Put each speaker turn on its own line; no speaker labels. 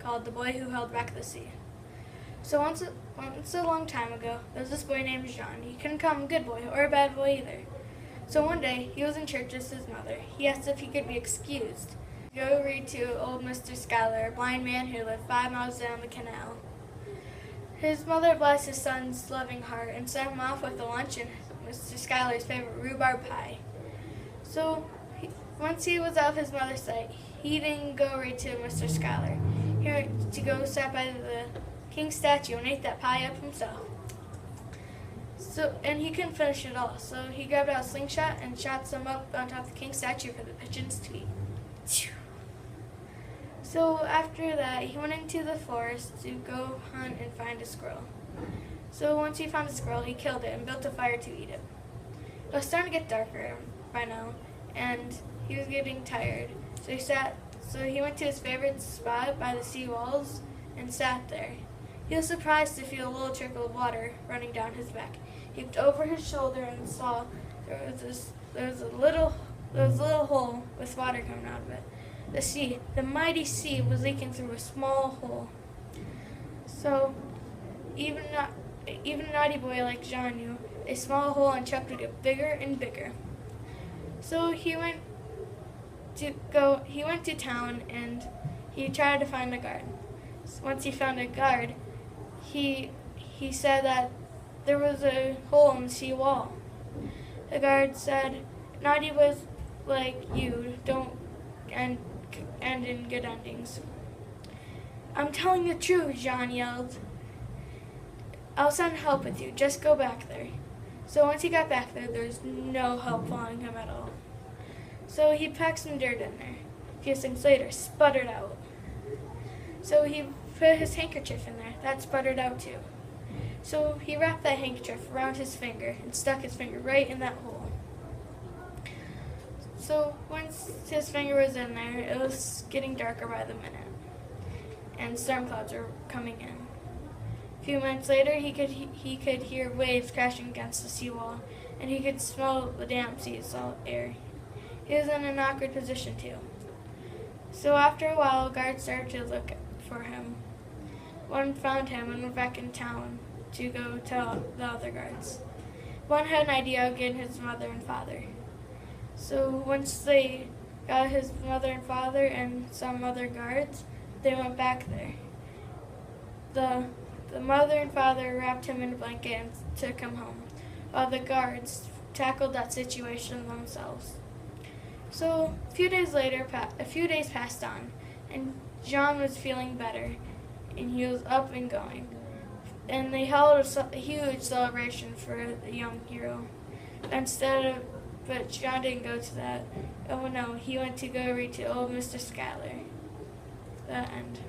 called The Boy Who Held Back the Sea. So once a long time ago, there was this boy named Jean. He couldn't come a good boy or a bad boy either. So one day, he was in church with his mother. He asked if he could be excused. Go read to old Mr. Schuyler, a blind man who lived 5 miles down the canal. His mother blessed his son's loving heart and sent him off with a lunch and Mr. Schuyler's favorite rhubarb pie. So once he was out of his mother's sight, he didn't go right to Mr. Schuyler. He went to go sat by the king's statue and ate that pie up himself. And he couldn't finish it all, so he grabbed out a slingshot and shot some up on top of the king's statue for the pigeons to eat. So after that, he went into the forest to go hunt and find a squirrel. So once he found a squirrel, he killed it and built a fire to eat it. It was starting to get darker by now, and he was getting tired. So he went to his favorite spot by the sea walls and sat there. He was surprised to feel a little trickle of water running down his back. He looked over his shoulder and saw there was a little hole with water coming out of it. The mighty sea, was leaking through a small hole. So even a naughty boy like Jean knew a small hole and Chuck would get bigger and bigger. So he went to town and he tried to find a guard. Once he found a guard, he said that there was a hole in the sea wall. The guard said, "Naughty boys like you don't end in good endings." "I'm telling the truth," Jean yelled. "I'll send help with you. Just go back there." So once he got back there was no help following him at all. So he packed some dirt in there. A few seconds later, sputtered out. So he put his handkerchief in there. That sputtered out too. So he wrapped that handkerchief around his finger and stuck his finger right in that hole. So once his finger was in there, it was getting darker by the minute, and storm clouds were coming in. A few minutes later, he could hear waves crashing against the seawall, and he could smell the damp sea salt air. He was in an awkward position too. So after a while, guards started to look for him. One found him and went back in town to go tell the other guards. One had an idea of getting his mother and father. So once they got his mother and father and some other guards, they went back there. The mother and father wrapped him in a blanket and took him home, while the guards tackled that situation themselves. So a few days passed on, and Jean was feeling better, and he was up and going. And they held a huge celebration for the young hero. But Jean didn't go to that. Oh no, he went to go read to old Mr. Schuyler. The end.